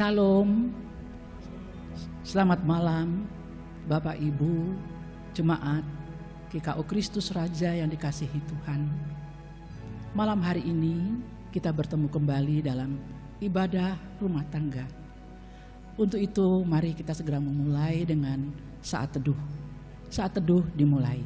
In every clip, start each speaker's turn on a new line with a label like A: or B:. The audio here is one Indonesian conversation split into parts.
A: Shalom, selamat malam Bapak Ibu, Jemaat GKU Kristus Raja yang dikasihi Tuhan. Malam hari ini kita bertemu kembali dalam ibadah rumah tangga. Untuk itu mari kita segera memulai dengan saat teduh. Saat teduh dimulai.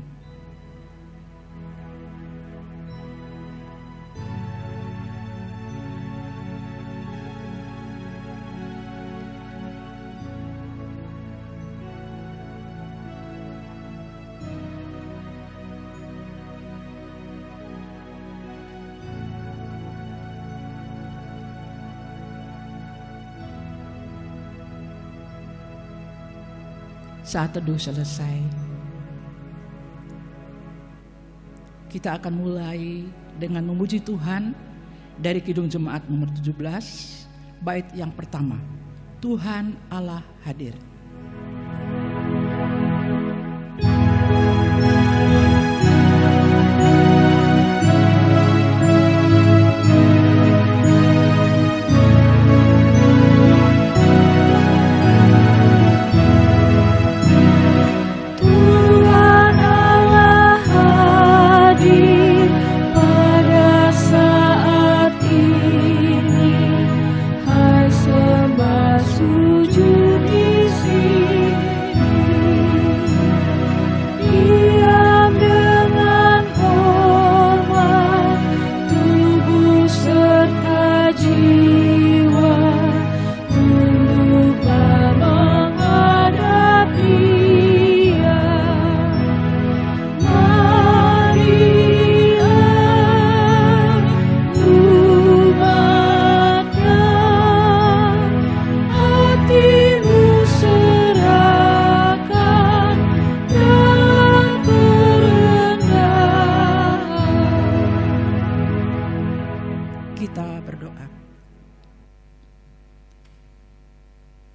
A: Saat teduh selesai, kita akan mulai dengan memuji Tuhan dari Kidung Jemaat nomor 17, bait yang pertama, Tuhan Allah hadir.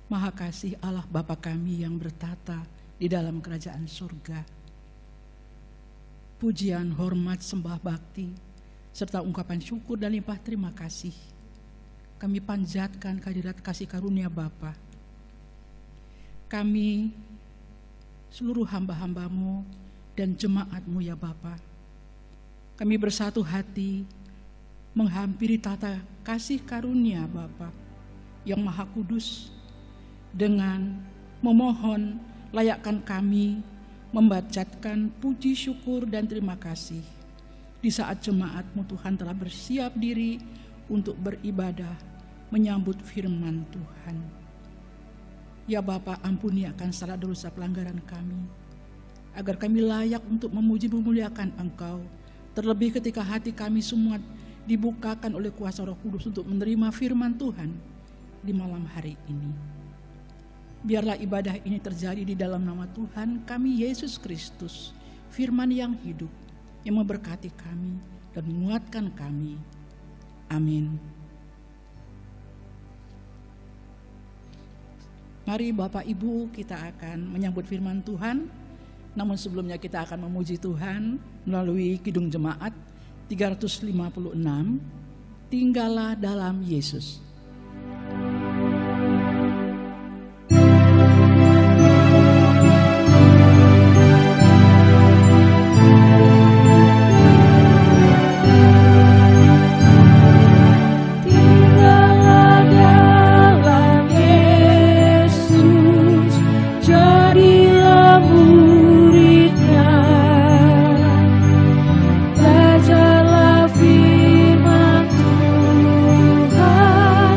A: Maha kasih Allah Bapa kami yang bertata di dalam kerajaan surga. Pujian, hormat, sembah bakti, serta ungkapan syukur dan limpah terima kasih kami panjatkan kehadirat kasih karunia Bapa. Kami seluruh hamba-hambamu dan jemaatmu ya Bapa, kami bersatu hati menghampiri tata kasih karunia Bapa yang Maha Kudus, dengan memohon layakkan kami membacakan puji syukur dan terima kasih di saat jemaatmu Tuhan telah bersiap diri untuk beribadah menyambut firman Tuhan. Ya Bapa, ampuni akan salah dosa pelanggaran kami, agar kami layak untuk memuji memuliakan Engkau, terlebih ketika hati kami semua dibukakan oleh kuasa Roh Kudus untuk menerima firman Tuhan di malam hari ini. Biarlah ibadah ini terjadi di dalam nama Tuhan kami Yesus Kristus, firman yang hidup, yang memberkati kami dan menguatkan kami. Amin. Mari Bapak Ibu, kita akan menyambut firman Tuhan. Namun sebelumnya kita akan memuji Tuhan melalui Kidung Jemaat 356, Tinggallah dalam Yesus.
B: Belajarlah firman Tuhan.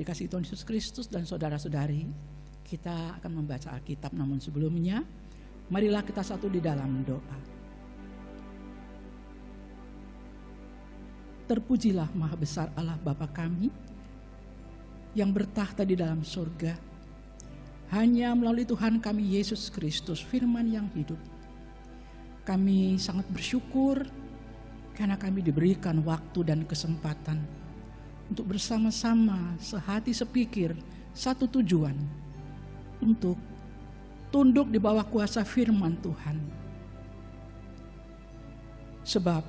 A: dikasihi Tuhan Yesus Kristus dan saudara-saudari, kita akan membaca Alkitab, namun sebelumnya marilah kita satu di dalam doa. Terpujilah Maha Besar Allah Bapa kami yang bertahta di dalam surga. Hanya melalui Tuhan kami Yesus Kristus, firman yang hidup, kami sangat bersyukur karena kami diberikan waktu dan kesempatan untuk bersama-sama sehati sepikir satu tujuan, untuk tunduk di bawah kuasa firman Tuhan. Sebab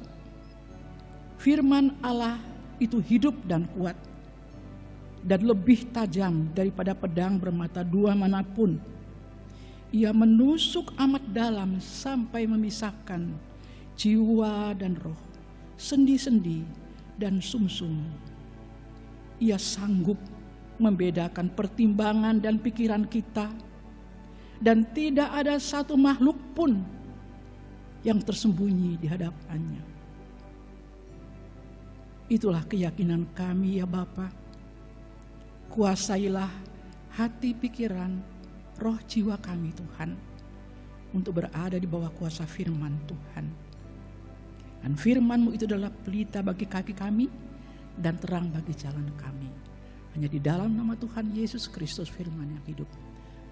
A: firman Allah itu hidup dan kuat dan lebih tajam daripada pedang bermata dua manapun. Ia menusuk amat dalam sampai memisahkan jiwa dan roh, sendi-sendi dan sumsum. Ia sanggup membedakan pertimbangan dan pikiran kita, dan tidak ada satu makhluk pun yang tersembunyi di hadapannya. Itulah keyakinan kami ya Bapa. Kuasailah hati, pikiran, roh, jiwa kami Tuhan, untuk berada di bawah kuasa firman Tuhan. Dan firman-Mu itu adalah pelita bagi kaki kami dan terang bagi jalan kami. Hanya di dalam nama Tuhan Yesus Kristus firman yang hidup,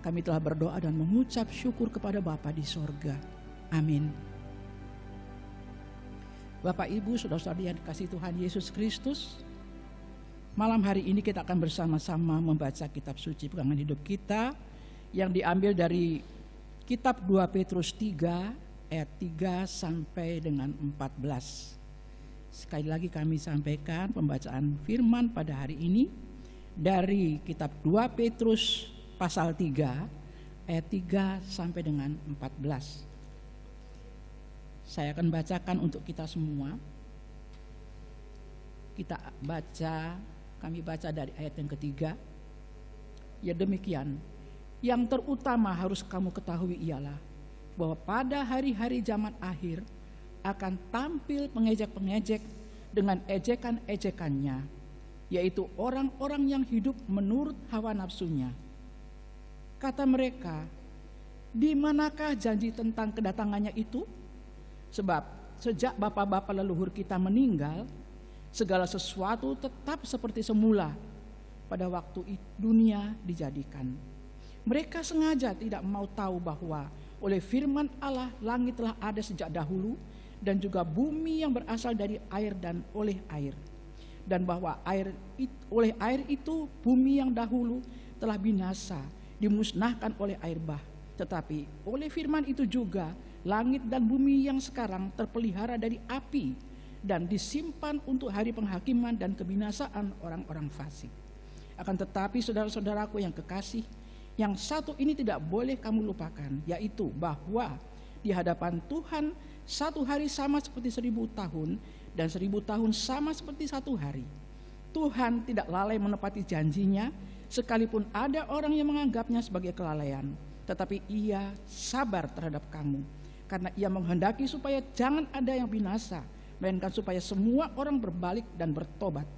A: kami telah berdoa dan mengucap syukur kepada Bapa di sorga. Amin. Bapak, Ibu, saudara-saudari yang dikasihi Tuhan Yesus Kristus, malam hari ini kita akan bersama-sama membaca kitab suci pegangan hidup kita yang diambil dari kitab 2 Petrus 3 ayat 3 sampai dengan 14. Sekali lagi kami sampaikan pembacaan firman pada hari ini dari kitab 2 Petrus pasal 3 ayat 3 sampai dengan 14. Saya akan bacakan untuk kita semua. Kami baca dari ayat yang ketiga. Ya demikian, yang terutama harus kamu ketahui ialah bahwa pada hari-hari zaman akhir akan tampil pengejek-pengejek dengan ejekan-ejekannya, yaitu orang-orang yang hidup menurut hawa nafsunya. Kata mereka, di manakah janji tentang kedatangannya itu? Sebab sejak bapa-bapa leluhur kita meninggal, segala sesuatu tetap seperti semula pada waktu dunia dijadikan. Mereka sengaja tidak mau tahu bahwa oleh firman Allah langit telah ada sejak dahulu, dan juga bumi yang berasal dari air dan oleh air. Dan bahwa oleh air itu bumi yang dahulu telah binasa, dimusnahkan oleh air bah. Tetapi oleh firman itu juga langit dan bumi yang sekarang terpelihara dari api dan disimpan untuk hari penghakiman dan kebinasaan orang-orang fasik. Akan tetapi saudara-saudaraku yang kekasih, yang satu ini tidak boleh kamu lupakan, yaitu bahwa di hadapan Tuhan satu hari sama seperti 1000 tahun, dan 1000 tahun sama seperti satu hari. Tuhan tidak lalai menepati janjinya, sekalipun ada orang yang menganggapnya sebagai kelalaian. Tetapi Ia sabar terhadap kamu, karena Ia menghendaki supaya jangan ada yang binasa, melainkan supaya semua orang berbalik dan bertobat.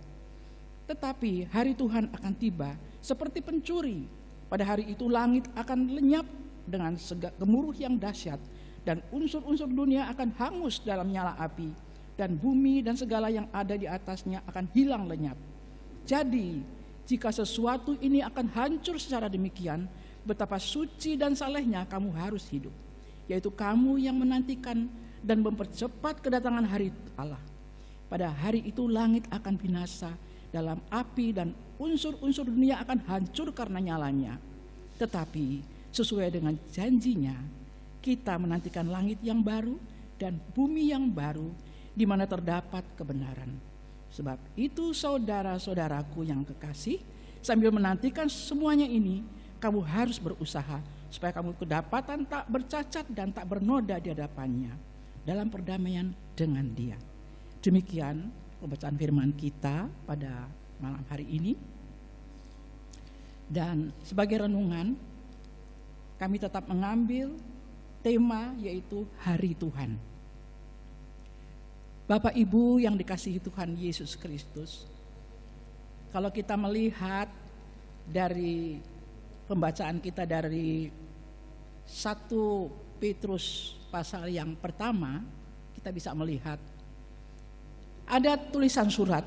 A: Tetapi hari Tuhan akan tiba seperti pencuri. Pada hari itu langit akan lenyap dengan gemuruh yang dahsyat, dan unsur-unsur dunia akan hangus dalam nyala api, dan bumi dan segala yang ada di atasnya akan hilang lenyap. Jadi jika sesuatu ini akan hancur secara demikian, betapa suci dan salehnya kamu harus hidup, yaitu kamu yang menantikan dan mempercepat kedatangan hari Allah. Pada hari itu langit akan binasa dalam api, dan unsur-unsur dunia akan hancur karena nyalanya. Tetapi sesuai dengan janjinya, kita menantikan langit yang baru dan bumi yang baru di mana terdapat kebenaran. Sebab itu saudara-saudaraku yang kekasih, sambil menantikan semuanya ini, kamu harus berusaha supaya kamu kedapatan tak bercacat dan tak bernoda di hadapannya dalam perdamaian dengan Dia. Demikian pembacaan firman kita pada malam hari ini. Dan sebagai renungan, kami tetap mengambil tema yaitu Hari Tuhan. Bapak Ibu yang dikasihi Tuhan Yesus Kristus, kalau kita melihat dari pembacaan kita dari 1 Petrus pasal yang pertama, kita bisa melihat ada tulisan surat.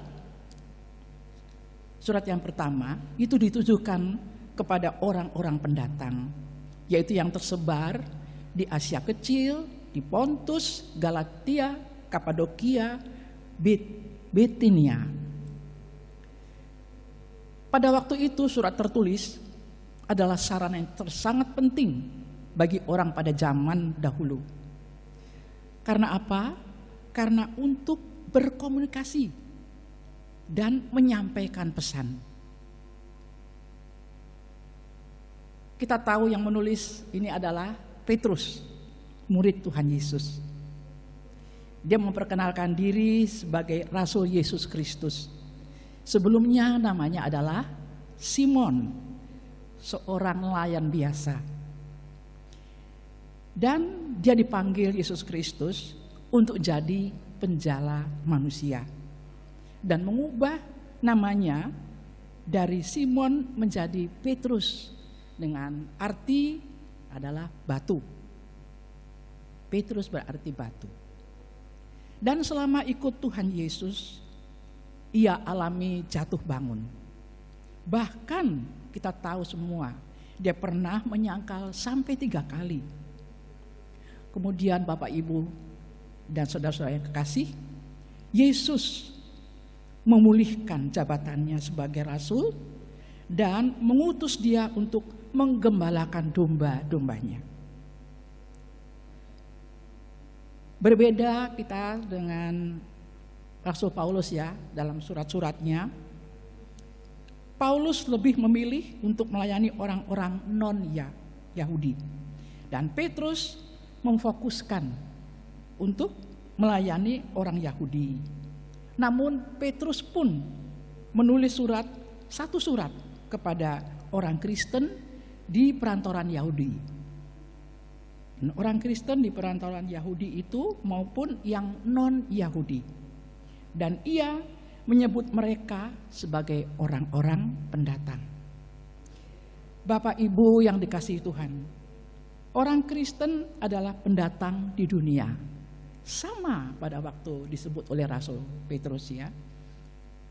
A: Surat yang pertama itu ditujukan kepada orang-orang pendatang, yaitu yang tersebar di Asia Kecil, di Pontus, Galatia, Kapadokia, Bitinia. Pada waktu itu surat tertulis adalah sarana yang sangat penting bagi orang pada zaman dahulu. Karena apa? Karena untuk berkomunikasi dan menyampaikan pesan. Kita tahu yang menulis ini adalah Petrus, murid Tuhan Yesus. Dia memperkenalkan diri sebagai Rasul Yesus Kristus. Sebelumnya namanya adalah Simon, seorang nelayan biasa. Dan dia dipanggil Yesus Kristus untuk jadi penjala manusia. Dan mengubah namanya dari Simon menjadi Petrus dengan arti adalah batu. Petrus berarti batu. Dan selama ikut Tuhan Yesus, ia alami jatuh bangun. Bahkan kita tahu semua, dia pernah menyangkal sampai 3 kali. Kemudian Bapak Ibu dan saudara-saudara yang kekasih, Yesus memulihkan jabatannya sebagai rasul dan mengutus dia untuk menggembalakan domba-dombanya. Berbeda kita dengan Rasul Paulus ya, dalam surat-suratnya, Paulus lebih memilih untuk melayani orang-orang non-Yahudi. Dan Petrus memfokuskan untuk melayani orang Yahudi. Namun Petrus pun menulis satu surat kepada orang Kristen di perantaran Yahudi. Dan orang Kristen di perantaran Yahudi itu maupun yang non-Yahudi. Dan ia menyebut mereka sebagai orang-orang pendatang. Bapak Ibu yang dikasihi Tuhan, orang Kristen adalah pendatang di dunia. Sama pada waktu disebut oleh Rasul Petrus ya,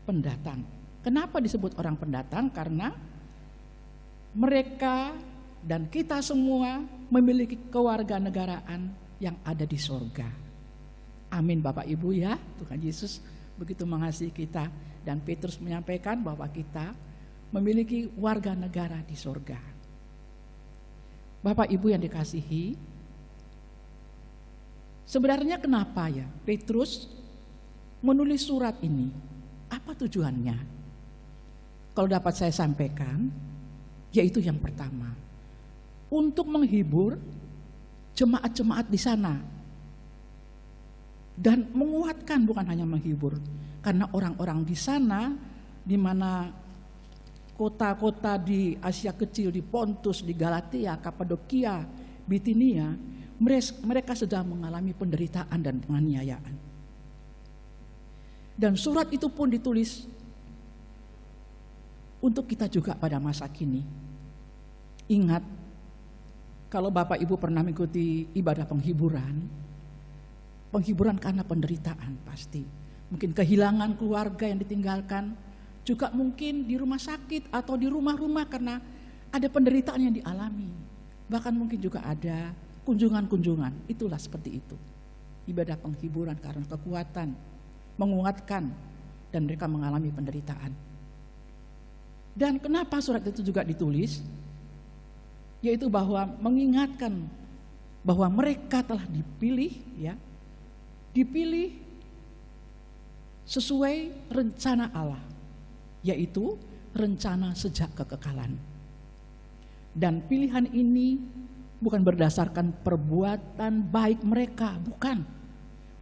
A: pendatang. Kenapa disebut orang pendatang? Karena mereka dan kita semua memiliki kewarganegaraan yang ada di sorga. Amin Bapak Ibu ya, Tuhan Yesus begitu mengasihi kita. Dan Petrus menyampaikan bahwa kita memiliki warga negara di sorga. Bapak Ibu yang dikasihi, sebenarnya kenapa ya Petrus menulis surat ini? Apa tujuannya? Kalau dapat saya sampaikan, yaitu yang pertama, untuk menghibur jemaat-jemaat di sana. Dan menguatkan, bukan hanya menghibur, karena orang-orang di sana, di mana kota-kota di Asia Kecil, di Pontus, di Galatia, Kapadokia, Bitinia, mereka sedang mengalami penderitaan dan penganiayaan. Dan surat itu pun ditulis untuk kita juga pada masa kini. Ingat, kalau Bapak Ibu pernah mengikuti ibadah penghiburan karena penderitaan pasti. Mungkin kehilangan keluarga yang ditinggalkan, juga mungkin di rumah sakit atau di rumah-rumah karena ada penderitaan yang dialami. Bahkan mungkin juga ada kunjungan-kunjungan, itulah seperti itu. Ibadah penghiburan karena kekuatan, menguatkan, dan mereka mengalami penderitaan. Dan kenapa surat itu juga ditulis? Yaitu bahwa mengingatkan bahwa mereka telah dipilih ya, dipilih sesuai rencana Allah, yaitu rencana sejak kekekalan. Dan pilihan ini bukan berdasarkan perbuatan baik mereka, bukan,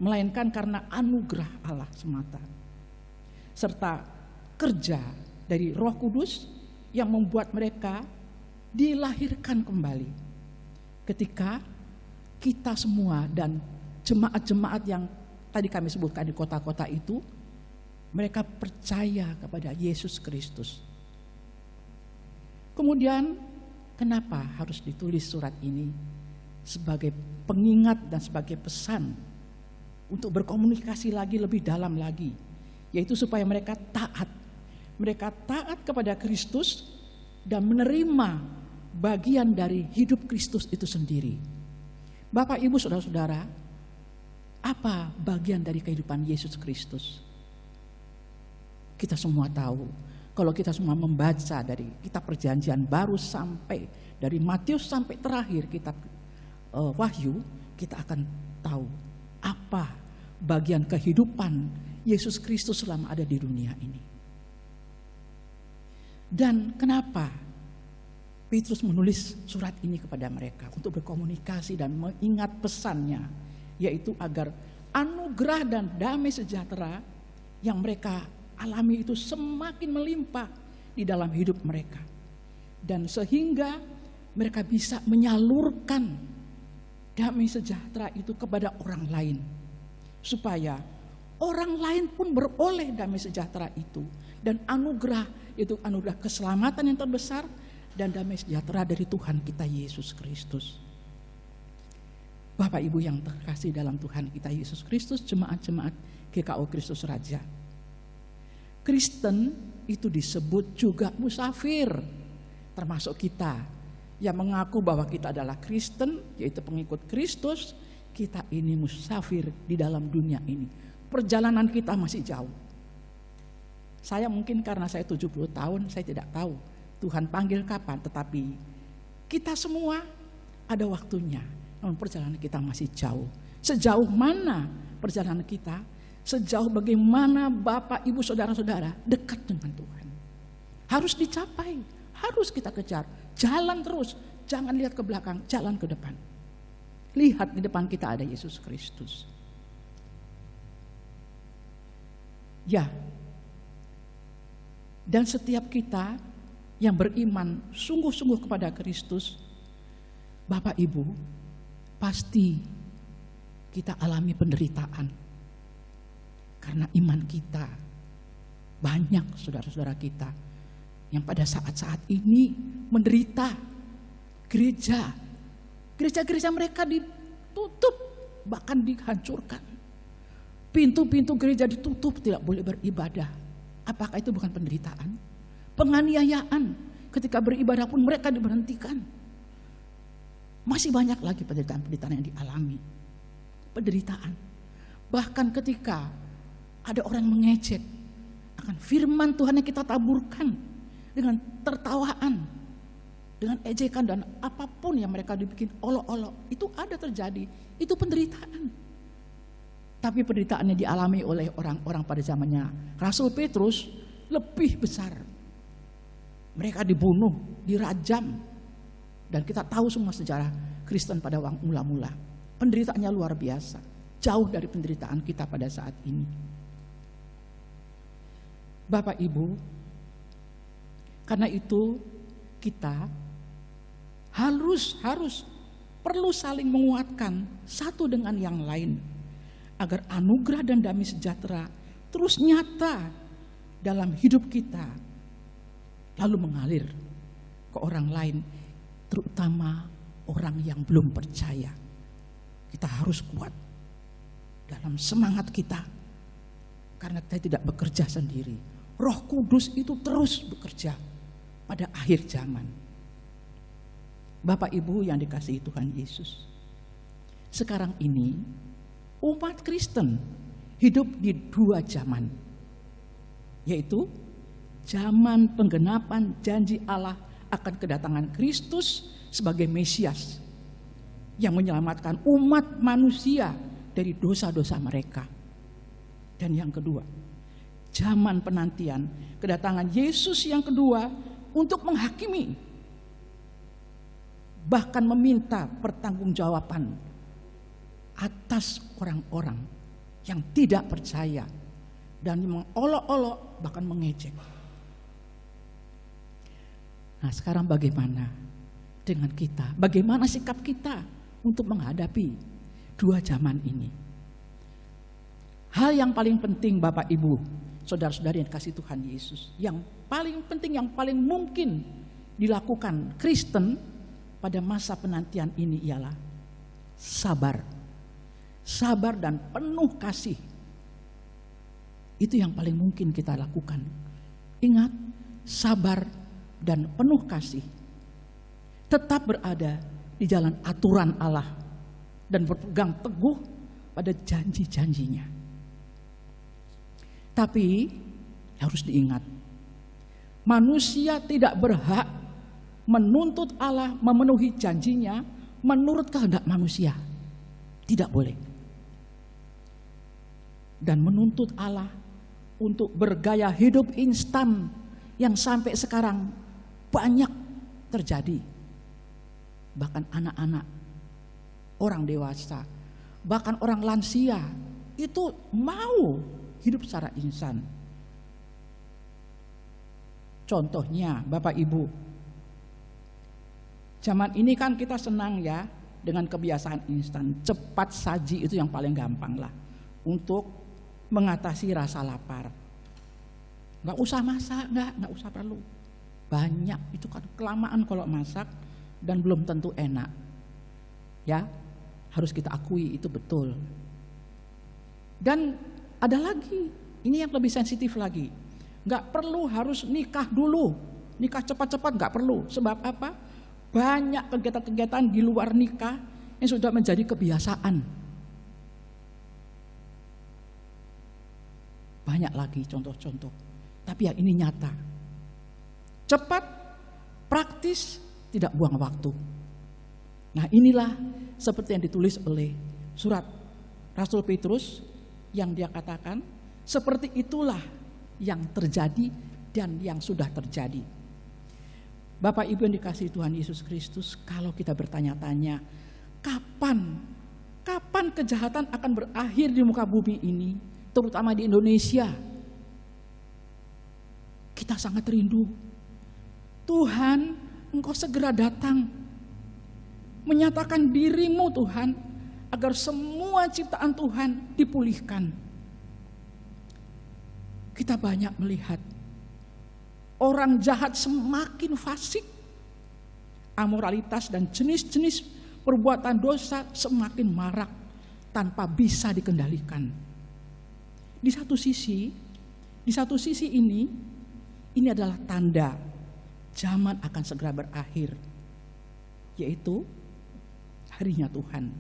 A: melainkan karena anugerah Allah semata, serta kerja dari Roh Kudus yang membuat mereka dilahirkan kembali ketika kita semua dan jemaat-jemaat yang tadi kami sebutkan di kota-kota itu, mereka percaya kepada Yesus Kristus. Kemudian kenapa harus ditulis surat ini? Sebagai pengingat dan sebagai pesan untuk berkomunikasi lagi lebih dalam lagi, yaitu supaya mereka taat. Mereka taat kepada Kristus dan menerima bagian dari hidup Kristus itu sendiri. Bapak, Ibu, saudara-saudara, apa bagian dari kehidupan Yesus Kristus? Kita semua tahu, kalau kita semua membaca dari kitab Perjanjian Baru sampai dari Matius sampai terakhir kitab Wahyu, kita akan tahu apa bagian kehidupan Yesus Kristus selama ada di dunia ini. Dan kenapa Petrus menulis surat ini kepada mereka untuk berkomunikasi dan mengingat pesannya, yaitu agar anugerah dan damai sejahtera yang mereka alami itu semakin melimpah di dalam hidup mereka, dan sehingga mereka bisa menyalurkan damai sejahtera itu kepada orang lain, supaya orang lain pun beroleh damai sejahtera itu, dan anugerah itu anugerah keselamatan yang terbesar dan damai sejahtera dari Tuhan kita Yesus Kristus. Bapak Ibu yang terkasih dalam Tuhan kita Yesus Kristus, jemaat-jemaat GKO Kristus Raja, Kristen itu disebut juga musafir, termasuk kita yang mengaku bahwa kita adalah Kristen, yaitu pengikut Kristus. Kita ini musafir di dalam dunia ini. Perjalanan kita masih jauh. Saya mungkin karena saya 70 tahun, saya tidak tahu Tuhan panggil kapan, tetapi kita semua ada waktunya. Namun perjalanan kita masih jauh. Sejauh mana perjalanan kita? Sejauh bagaimana Bapak, Ibu, saudara-saudara dekat dengan Tuhan. Harus dicapai, harus kita kejar. Jalan terus, jangan lihat ke belakang, jalan ke depan. Lihat di depan kita ada Yesus Kristus. Ya, dan setiap kita yang beriman sungguh-sungguh kepada Kristus, Bapak Ibu, pasti kita alami penderitaan. Karena iman kita, banyak saudara-saudara kita yang pada saat-saat ini menderita. Gereja-gereja mereka ditutup, bahkan dihancurkan. Pintu-pintu gereja ditutup, tidak boleh beribadah. Apakah itu bukan penderitaan? Penganiayaan, ketika beribadah pun mereka diberhentikan. Masih banyak lagi penderitaan-penderitaan yang dialami. Penderitaan. Bahkan ketika ada orang mengejek akan firman Tuhan yang kita taburkan dengan tertawaan, dengan ejekan dan apapun yang mereka dibikin olok-olok, itu ada terjadi, itu penderitaan. Tapi penderitaan yang dialami oleh orang-orang pada zamannya Rasul Petrus lebih besar. Mereka dibunuh, dirajam, dan kita tahu semua sejarah Kristen pada waktu mula-mula. Penderitaannya luar biasa, jauh dari penderitaan kita pada saat ini. Bapak Ibu, karena itu kita perlu saling menguatkan satu dengan yang lain, agar anugerah dan damai sejahtera terus nyata dalam hidup kita, lalu mengalir ke orang lain, terutama orang yang belum percaya. Kita harus kuat dalam semangat kita, karena kita tidak bekerja sendiri. Roh Kudus itu terus bekerja pada akhir zaman. Bapak Ibu yang dikasihi Tuhan Yesus, sekarang ini umat Kristen hidup di dua zaman, yaitu zaman penggenapan janji Allah akan kedatangan Kristus sebagai Mesias yang menyelamatkan umat manusia dari dosa-dosa mereka. Dan yang kedua, zaman penantian kedatangan Yesus yang kedua untuk menghakimi, bahkan meminta pertanggungjawaban atas orang-orang yang tidak percaya dan mengolok-olok, bahkan mengejek. Nah, sekarang bagaimana dengan kita? Bagaimana sikap kita untuk menghadapi dua zaman ini? Hal yang paling penting, Bapak Ibu, saudara-saudari yang kasih Tuhan Yesus, yang paling penting, yang paling mungkin dilakukan Kristen pada masa penantian ini ialah sabar. Sabar dan penuh kasih. Itu yang paling mungkin kita lakukan. Ingat, sabar dan penuh kasih. Tetap berada di jalan aturan Allah dan berpegang teguh pada janji-janjinya. Tapi harus diingat, manusia tidak berhak menuntut Allah memenuhi janjinya menurut kehendak manusia. Tidak boleh. Dan menuntut Allah untuk bergaya hidup instan yang sampai sekarang banyak terjadi. Bahkan anak-anak, orang dewasa, bahkan orang lansia itu mau hidup secara instan. Contohnya Bapak Ibu, zaman ini kan kita senang ya dengan kebiasaan instan, cepat saji itu yang paling gampang lah untuk mengatasi rasa lapar. Nggak usah masak, nggak usah perlu. Banyak itu kan kelamaan kalau masak dan belum tentu enak. Ya, harus kita akui itu betul. Dan ada lagi, ini yang lebih sensitif lagi. Nggak perlu harus nikah dulu, nikah cepat-cepat nggak perlu. Sebab apa? Banyak kegiatan-kegiatan di luar nikah yang sudah menjadi kebiasaan. Banyak lagi contoh-contoh. Tapi yang ini nyata. Cepat, praktis, tidak buang waktu. Nah inilah seperti yang ditulis oleh surat Rasul Petrus yang dia katakan, seperti itulah yang terjadi dan yang sudah terjadi. Bapak Ibu yang dikasihi Tuhan Yesus Kristus, kalau kita bertanya-tanya, kapan kejahatan akan berakhir di muka bumi ini, terutama di Indonesia? Kita sangat rindu. Tuhan, Engkau segera datang. Menyatakan dirimu Tuhan, agar semua ciptaan Tuhan dipulihkan. Kita banyak melihat orang jahat semakin fasik. Amoralitas dan jenis-jenis perbuatan dosa semakin marak tanpa bisa dikendalikan. Di satu sisi ini adalah tanda zaman akan segera berakhir, yaitu harinya Tuhan.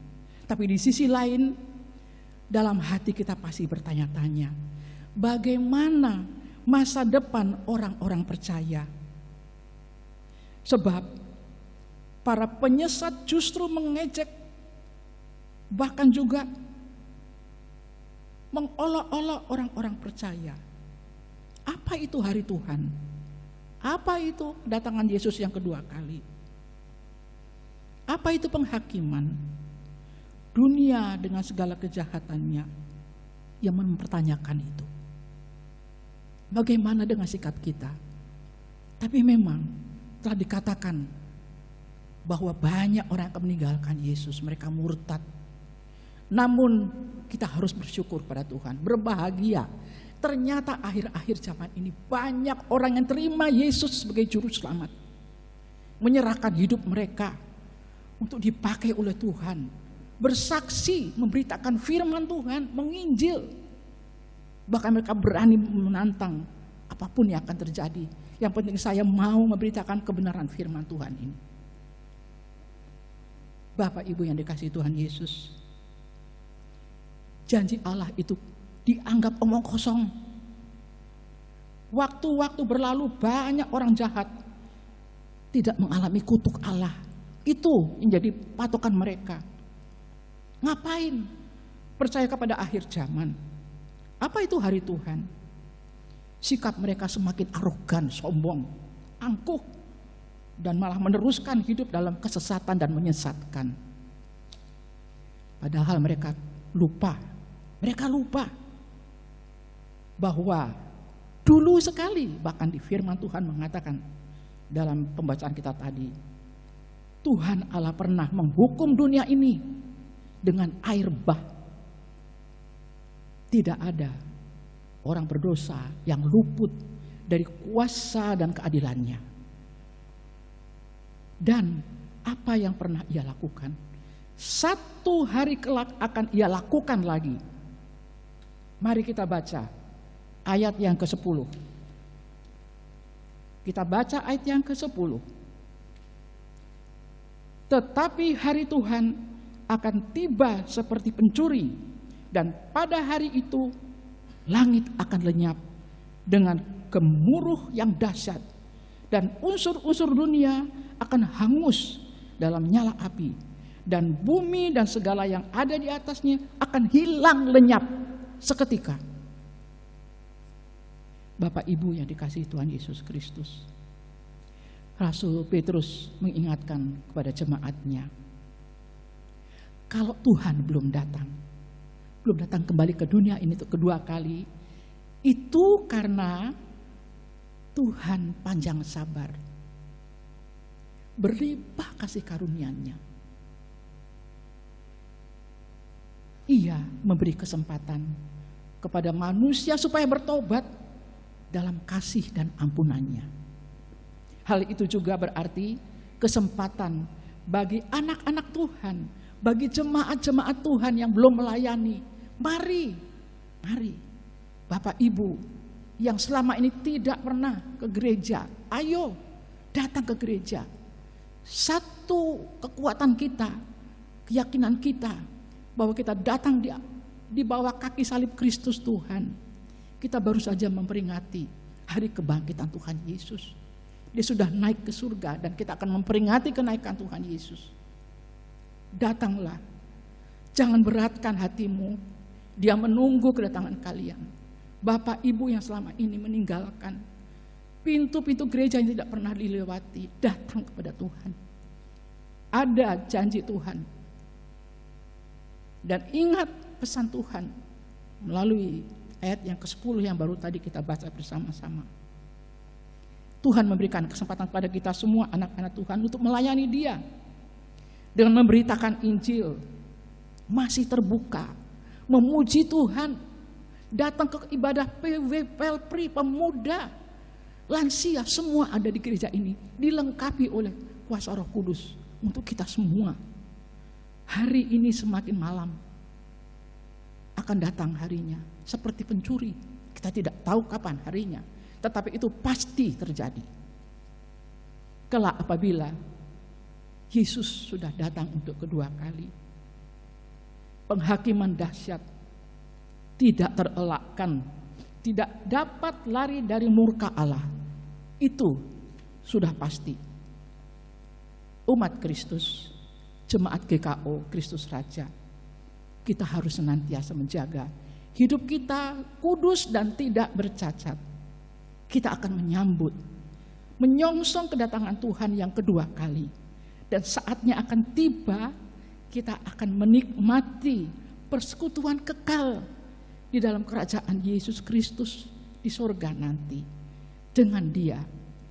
A: Tapi di sisi lain, dalam hati kita pasti bertanya-tanya, bagaimana masa depan orang-orang percaya? Sebab para penyesat justru mengejek, bahkan juga mengolok-olok orang-orang percaya. Apa itu hari Tuhan? Apa itu kedatangan Yesus yang kedua kali? Apa itu penghakiman? Dunia dengan segala kejahatannya yang mempertanyakan itu. Bagaimana dengan sikap kita? Tapi memang telah dikatakan bahwa banyak orang akan meninggalkan Yesus, mereka murtad. Namun kita harus bersyukur pada Tuhan, berbahagia. Ternyata akhir-akhir zaman ini banyak orang yang terima Yesus sebagai juru selamat. Menyerahkan hidup mereka untuk dipakai oleh Tuhan. Bersaksi, memberitakan firman Tuhan, menginjil. Bahkan mereka berani menantang apapun yang akan terjadi. Yang penting saya mau memberitakan kebenaran firman Tuhan ini. Bapak Ibu yang dikasihi Tuhan Yesus, janji Allah itu dianggap omong kosong. Waktu-waktu berlalu banyak orang jahat tidak mengalami kutuk Allah. Itu menjadi patokan mereka. Ngapain percaya kepada akhir zaman? Apa itu hari Tuhan? Sikap mereka semakin arogan, sombong, angkuh, dan malah meneruskan hidup dalam kesesatan dan menyesatkan. Padahal mereka lupa bahwa dulu sekali, bahkan di firman Tuhan mengatakan dalam pembacaan kita tadi, Tuhan Allah pernah menghukum dunia ini dengan air bah. Tidak ada orang berdosa yang luput dari kuasa dan keadilannya. Dan apa yang pernah ia lakukan, satu hari kelak akan ia lakukan lagi. Mari kita baca ayat yang ke-10. Kita baca ayat yang ke-10. Tetapi hari Tuhan akan tiba seperti pencuri, dan pada hari itu langit akan lenyap dengan gemuruh yang dahsyat, dan unsur-unsur dunia akan hangus dalam nyala api, dan bumi dan segala yang ada di atasnya akan hilang lenyap seketika. Bapak Ibu yang dikasihi Tuhan Yesus Kristus, Rasul Petrus mengingatkan kepada jemaatnya, kalau Tuhan belum datang kembali ke dunia ini untuk kedua kali, itu karena Tuhan panjang sabar, berlimpah kasih karunia-Nya. Ia memberi kesempatan kepada manusia supaya bertobat dalam kasih dan ampunan-Nya. Hal itu juga berarti kesempatan bagi anak-anak Tuhan, bagi jemaat-jemaat Tuhan yang belum melayani. Mari Bapak Ibu yang selama ini tidak pernah ke gereja, ayo datang ke gereja. Satu kekuatan kita, keyakinan kita bahwa kita datang di bawah kaki salib Kristus Tuhan. Kita baru saja memperingati hari kebangkitan Tuhan Yesus. Dia sudah naik ke surga dan kita akan memperingati kenaikan Tuhan Yesus. Datanglah, jangan beratkan hatimu. Dia menunggu kedatangan kalian. Bapak Ibu yang selama ini meninggalkan pintu-pintu gereja yang tidak pernah dilewati, datang kepada Tuhan. Ada janji Tuhan. Dan ingat pesan Tuhan melalui ayat yang ke-10 yang baru tadi kita baca bersama-sama. Tuhan memberikan kesempatan kepada kita semua anak-anak Tuhan untuk melayani Dia dengan memberitakan Injil, masih terbuka, memuji Tuhan, datang ke ibadah PW, Pelpri, pemuda, lansia, semua ada di gereja ini, dilengkapi oleh kuasa Roh Kudus untuk kita semua. Hari ini semakin malam akan datang harinya, seperti pencuri. Kita tidak tahu kapan harinya, tetapi itu pasti terjadi. Kelak apabila Yesus sudah datang untuk kedua kali, penghakiman dahsyat, tidak terelakkan, tidak dapat lari dari murka Allah. Itu sudah pasti. Umat Kristus, jemaat GKO Kristus Raja, kita harus senantiasa menjaga hidup kita kudus dan tidak bercacat. Kita akan menyambut, menyongsong kedatangan Tuhan yang kedua kali. Dan saatnya akan tiba, kita akan menikmati persekutuan kekal di dalam kerajaan Yesus Kristus di sorga nanti. Dengan Dia,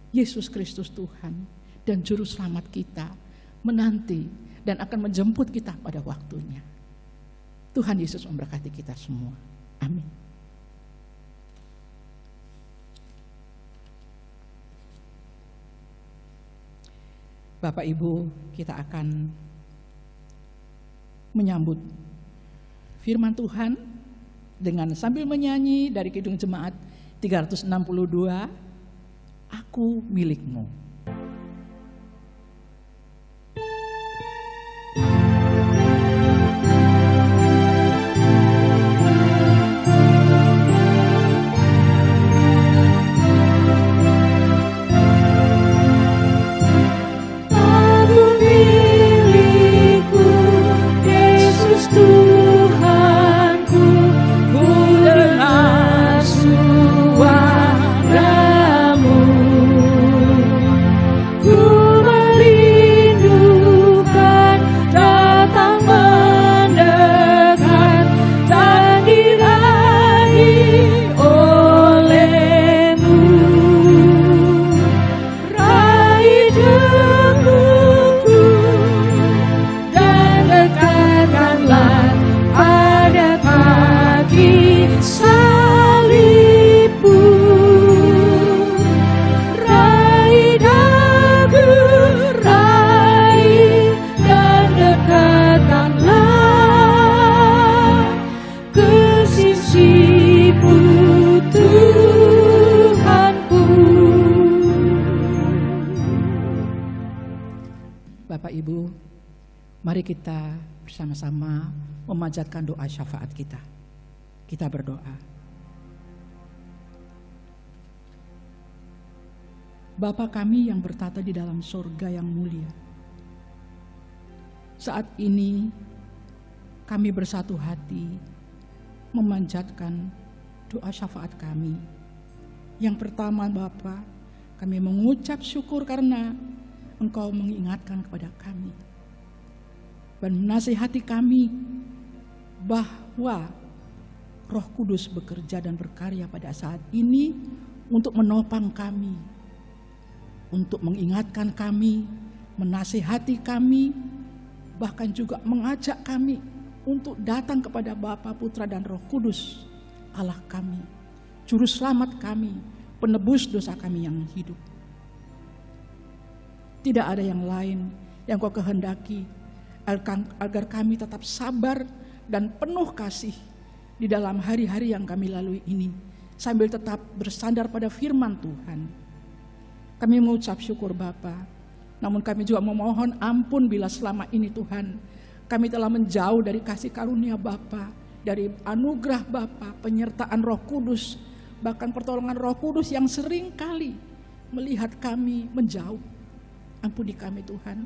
A: Yesus Kristus Tuhan dan Juru Selamat kita menanti dan akan menjemput kita pada waktunya. Tuhan Yesus memberkati kita semua. Amin. Bapak Ibu, kita akan menyambut firman Tuhan dengan sambil menyanyi dari Kidung Jemaat 362, Aku Milikmu.
B: Suaramu
A: Mari kita bersama-sama memanjatkan doa syafaat kita. Kita berdoa. Bapa kami yang bertata di dalam surga yang mulia, saat ini kami bersatu hati memanjatkan doa syafaat kami. Yang pertama Bapa, kami mengucap syukur karena Engkau mengingatkan kepada kami dan menasihati kami bahwa Roh Kudus bekerja dan berkarya pada saat ini untuk menopang kami, untuk mengingatkan kami, menasihati kami, bahkan juga mengajak kami untuk datang kepada Bapa, Putra, dan Roh Kudus, Allah kami, Juru Selamat kami, penebus dosa kami yang hidup. Tidak ada yang lain yang Kau kehendaki agar kami tetap sabar dan penuh kasih di dalam hari-hari yang kami lalui ini, sambil tetap bersandar pada firman Tuhan. Kami mengucap syukur Bapa, namun kami juga memohon ampun bila selama ini Tuhan, kami telah menjauh dari kasih karunia Bapa, dari anugerah Bapa, penyertaan Roh Kudus, bahkan pertolongan Roh Kudus yang sering kali melihat kami menjauh. Ampuni kami Tuhan,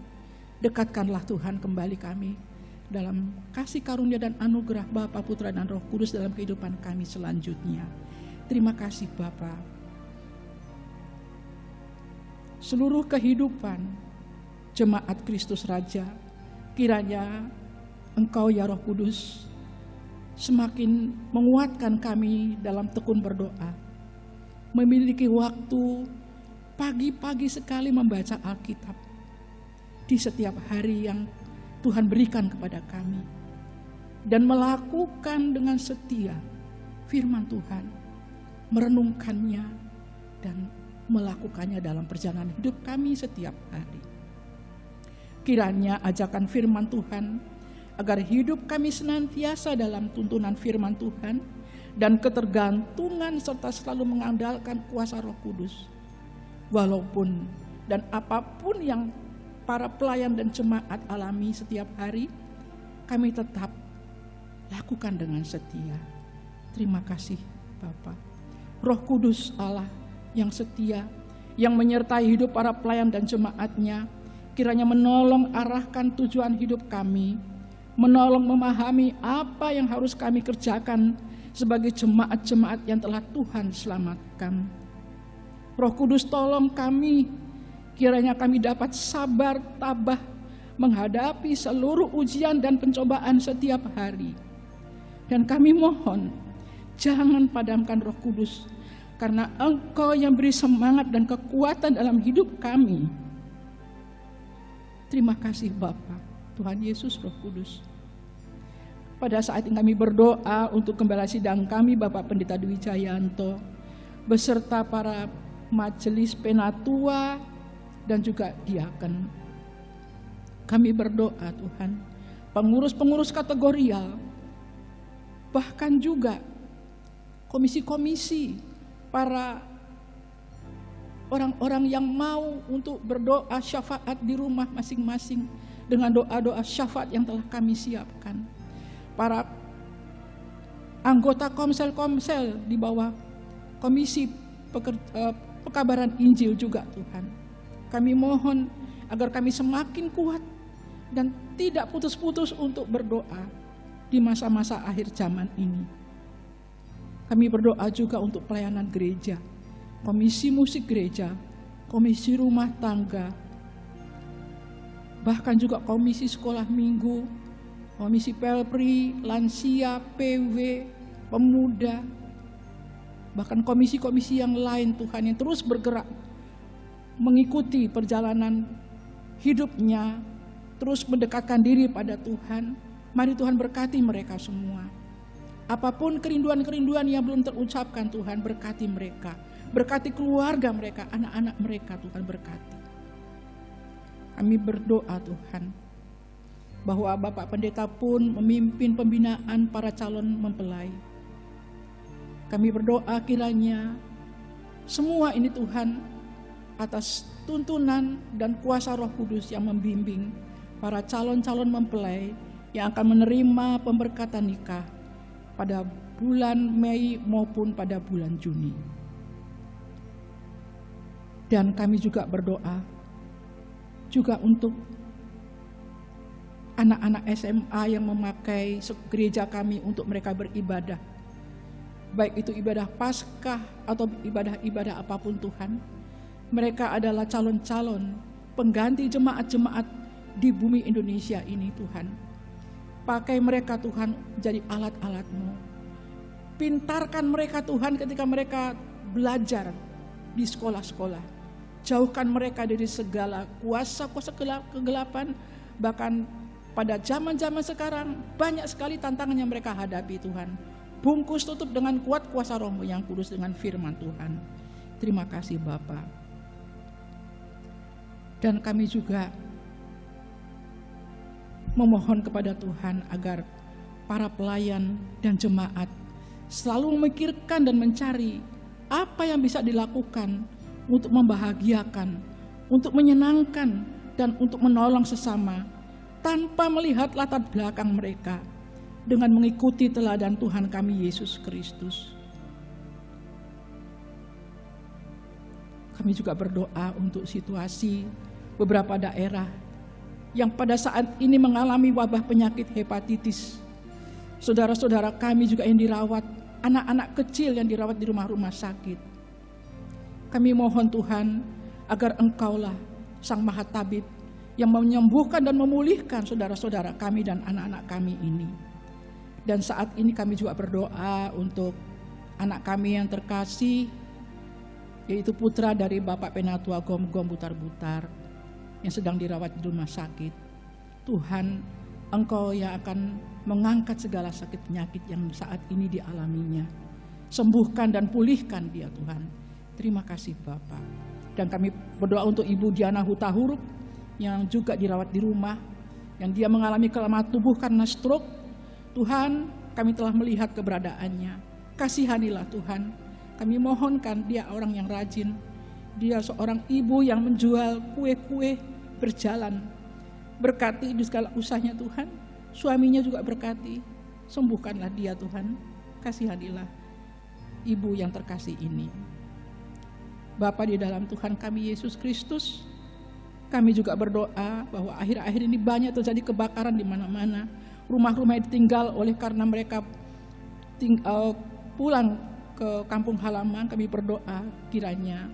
A: dekatkanlah Tuhan kembali kami dalam kasih karunia dan anugerah Bapa, Putra, dan Roh Kudus dalam kehidupan kami selanjutnya. Terima kasih Bapa. Seluruh kehidupan jemaat Kristus Raja, kiranya Engkau ya Roh Kudus semakin menguatkan kami dalam tekun berdoa, memiliki waktu pagi-pagi sekali membaca Alkitab di setiap hari yang Tuhan berikan kepada kami, dan melakukan dengan setia firman Tuhan, merenungkannya dan melakukannya dalam perjalanan hidup kami setiap hari. Kiranya ajakan firman Tuhan agar hidup kami senantiasa dalam tuntunan firman Tuhan dan ketergantungan serta selalu mengandalkan kuasa Roh Kudus. Walaupun dan apapun yang para pelayan dan jemaat alami setiap hari, kami tetap lakukan dengan setia. Terima kasih Bapa. Roh Kudus Allah yang setia, yang menyertai hidup para pelayan dan jemaatnya, kiranya menolong arahkan tujuan hidup kami, menolong memahami apa yang harus kami kerjakan sebagai jemaat-jemaat yang telah Tuhan selamatkan. Roh Kudus tolong kami, kiranya kami dapat sabar, tabah, menghadapi seluruh ujian dan pencobaan setiap hari. Dan kami mohon, jangan padamkan Roh Kudus, karena Engkau yang beri semangat dan kekuatan dalam hidup kami. Terima kasih Bapa, Tuhan Yesus, Roh Kudus. Pada saat ini kami berdoa untuk gembala sidang kami, Bapak Pendeta Dwi Jayanto, beserta para majelis penatua dan juga diaken. Kami berdoa Tuhan, pengurus-pengurus kategorial, bahkan juga komisi-komisi, para orang-orang yang mau untuk berdoa syafaat di rumah masing-masing dengan doa-doa syafaat yang telah kami siapkan. Para anggota komsel-komsel di bawah komisi pekabaran Injil juga Tuhan. Kami mohon agar kami semakin kuat dan tidak putus-putus untuk berdoa di masa-masa akhir zaman ini. Kami berdoa juga untuk pelayanan gereja, komisi musik gereja, komisi rumah tangga, bahkan juga komisi sekolah minggu, komisi pelpri, lansia, PW, pemuda, bahkan komisi-komisi yang lain Tuhan yang terus bergerak mengikuti perjalanan hidupnya, terus mendekatkan diri pada Tuhan. Mari Tuhan berkati mereka semua. Apapun kerinduan-kerinduan yang belum terucapkan, Tuhan berkati mereka. Berkati keluarga mereka, anak-anak mereka, Tuhan berkati. Kami berdoa Tuhan, bahwa Bapak Pendeta pun memimpin pembinaan para calon mempelai. Kami berdoa kiranya semua ini Tuhan atas tuntunan dan kuasa Roh Kudus yang membimbing para calon-calon mempelai yang akan menerima pemberkatan nikah pada bulan Mei maupun pada bulan Juni. Dan kami juga berdoa juga untuk anak-anak SMA yang memakai gereja kami untuk mereka beribadah. Baik itu ibadah Paskah atau ibadah-ibadah apapun Tuhan. Mereka adalah calon-calon pengganti jemaat-jemaat di bumi Indonesia ini Tuhan. Pakai mereka Tuhan jadi alat-alat-Mu. Pintarkan mereka Tuhan ketika mereka belajar di sekolah-sekolah. Jauhkan mereka dari segala kuasa-kuasa kegelapan. Bahkan pada zaman-zaman sekarang banyak sekali tantangan yang mereka hadapi Tuhan. Bungkus tutup dengan kuat kuasa Roh-Mu yang kudus dengan firman Tuhan. Terima kasih Bapa. Dan kami juga memohon kepada Tuhan agar para pelayan dan jemaat selalu memikirkan dan mencari apa yang bisa dilakukan untuk membahagiakan, untuk menyenangkan, dan untuk menolong sesama tanpa melihat latar belakang mereka, dengan mengikuti teladan Tuhan kami Yesus Kristus. Kami juga berdoa untuk situasi beberapa daerah yang pada saat ini mengalami wabah penyakit hepatitis. Saudara-saudara kami juga yang dirawat, anak-anak kecil yang dirawat di rumah-rumah sakit. Kami mohon Tuhan agar Engkaulah Sang Maha Tabib yang menyembuhkan dan memulihkan saudara-saudara kami dan anak-anak kami ini. Dan saat ini kami juga berdoa untuk anak kami yang terkasih, yaitu putra dari Bapak Penatua Gom-Gom Butar-Butar yang sedang dirawat di rumah sakit. Tuhan, Engkau yang akan mengangkat segala sakit penyakit yang saat ini dialaminya. Sembuhkan dan pulihkan dia Tuhan. Terima kasih Bapa. Dan kami berdoa untuk Ibu Diana Huta Huruf yang juga dirawat di rumah, yang dia mengalami kelemahan tubuh karena stroke. Tuhan, kami telah melihat keberadaannya. Kasihanilah Tuhan. Kami mohonkan dia orang yang rajin. Dia seorang ibu yang menjual kue-kue berjalan. Berkati di segala usahanya Tuhan. Suaminya juga berkati. Sembuhkanlah dia Tuhan. Kasihanilah ibu yang terkasih ini. Bapa di dalam Tuhan kami Yesus Kristus, kami juga berdoa bahwa akhir-akhir ini banyak terjadi kebakaran di mana-mana. Rumah-rumah ditinggal oleh karena mereka pulang ke kampung halaman. Kami berdoa kiranya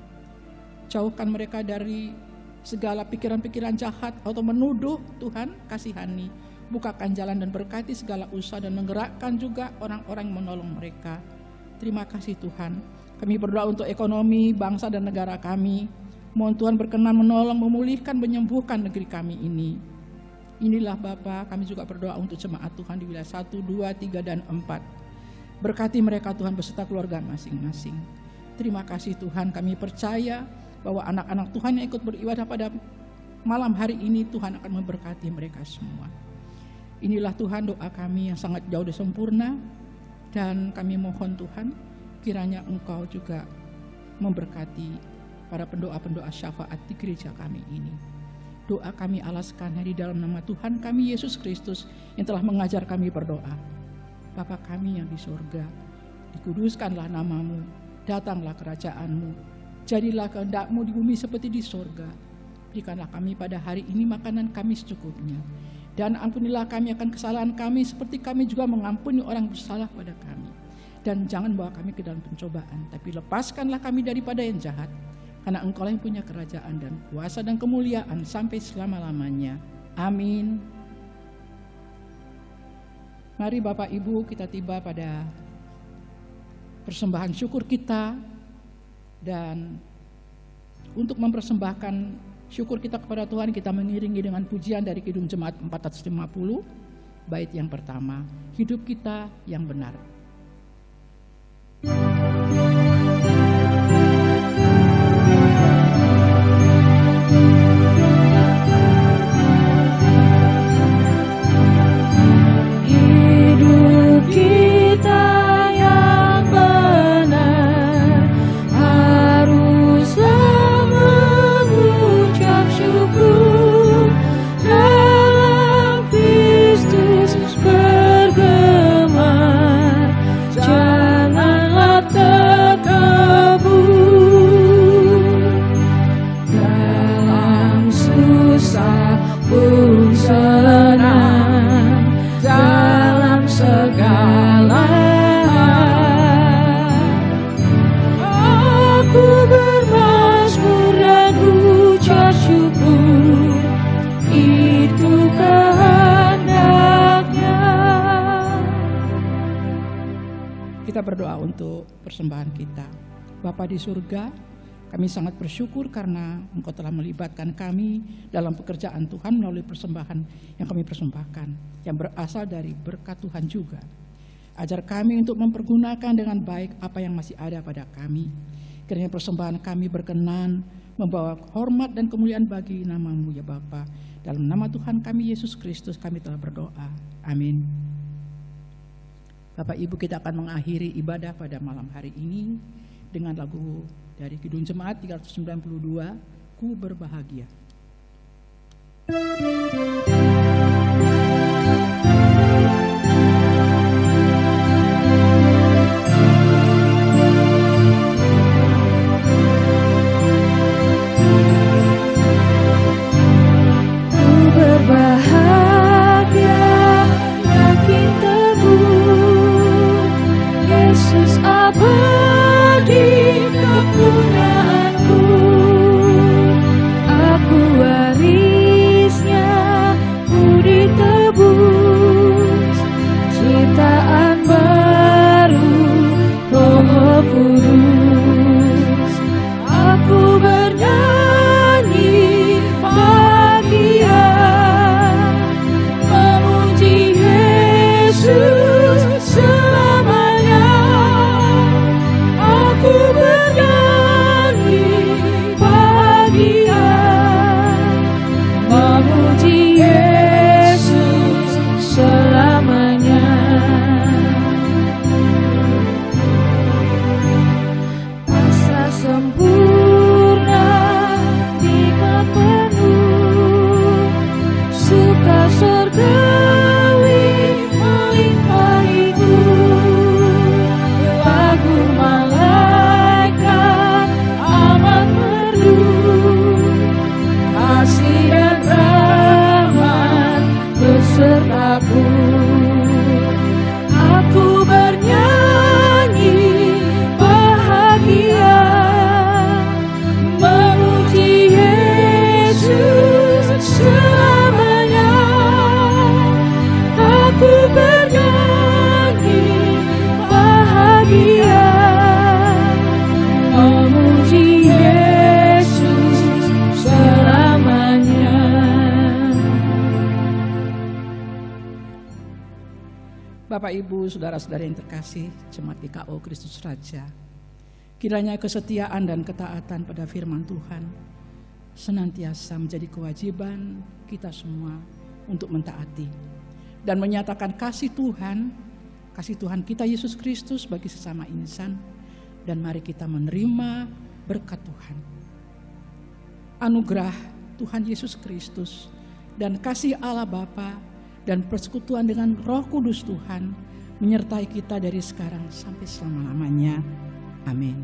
A: jauhkan mereka dari segala pikiran-pikiran jahat atau menuduh. Tuhan, kasihani, bukakan jalan dan berkati segala usaha dan menggerakkan juga orang-orang yang menolong mereka. Terima kasih Tuhan. Kami berdoa untuk ekonomi bangsa dan negara kami. Mohon Tuhan berkenan menolong, memulihkan, menyembuhkan negeri kami ini. Inilah Bapa, kami juga berdoa untuk jemaat Tuhan di wilayah 1, 2, 3, dan 4. Berkati mereka Tuhan beserta keluarga masing-masing. Terima kasih Tuhan, kami percaya bahwa anak-anak Tuhan yang ikut beribadah pada malam hari ini, Tuhan akan memberkati mereka semua. Inilah Tuhan doa kami yang sangat jauh dari sempurna. Dan kami mohon Tuhan, kiranya Engkau juga memberkati para pendoa-pendoa syafaat di gereja kami ini. Doa kami alaskan di dalam nama Tuhan kami Yesus Kristus yang telah mengajar kami berdoa. Bapa kami yang di surga, dikuduskanlah nama-Mu, datanglah kerajaan-Mu, jadilah kehendak-Mu di bumi seperti di surga. Berikanlah kami pada hari ini makanan kami secukupnya. Dan ampunilah kami akan kesalahan kami seperti kami juga mengampuni orang bersalah pada kami. Dan jangan bawa kami ke dalam pencobaan, tapi lepaskanlah kami daripada yang jahat. Karena Engkau yang punya kerajaan dan kuasa dan kemuliaan sampai selama-lamanya. Amin. Mari Bapak Ibu kita tiba pada persembahan syukur kita. Dan untuk mempersembahkan syukur kita kepada Tuhan, kita mengiringi dengan pujian dari Kidung Jemaat 450. Bait yang pertama, hidup kita yang benar.
B: Hidup kita yang benar haruslah mengucap syukur dalam
A: kita berdoa untuk persembahan kita. Bapa di surga, kami sangat bersyukur karena Engkau telah melibatkan kami dalam pekerjaan Tuhan melalui persembahan yang kami persembahkan, yang berasal dari berkat Tuhan juga. Ajar kami untuk mempergunakan dengan baik apa yang masih ada pada kami. Kiranya persembahan kami berkenan membawa hormat dan kemuliaan bagi nama-Mu ya Bapa. Dalam nama Tuhan kami Yesus Kristus kami telah berdoa. Amin. Bapak Ibu, kita akan mengakhiri ibadah pada malam hari ini dengan lagu dari Kidung Jemaat 392, Ku Berbahagia. Bapak, Ibu, saudara-saudara yang terkasih, Jemaat GKO Kristus Raja, kiranya kesetiaan dan ketaatan pada firman Tuhan senantiasa menjadi kewajiban kita semua untuk mentaati dan menyatakan kasih Tuhan kita Yesus Kristus bagi sesama insan, dan mari kita menerima berkat Tuhan. Anugerah Tuhan Yesus Kristus dan kasih Allah Bapa dan persekutuan dengan Roh Kudus Tuhan menyertai kita dari sekarang sampai selama-lamanya. Amin.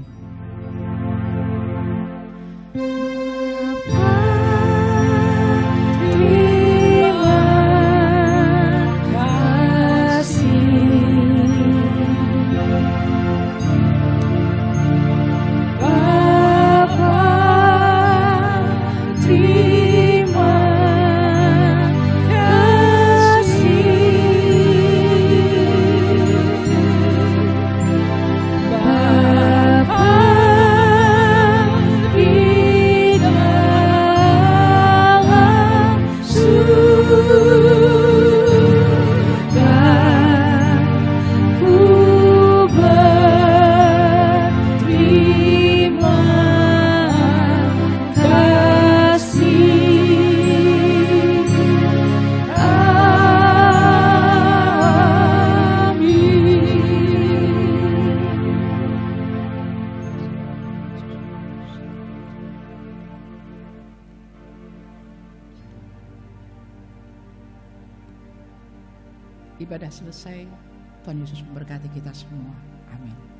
A: Ibadah selesai. Tuhan Yesus memberkati kita semua. Amin.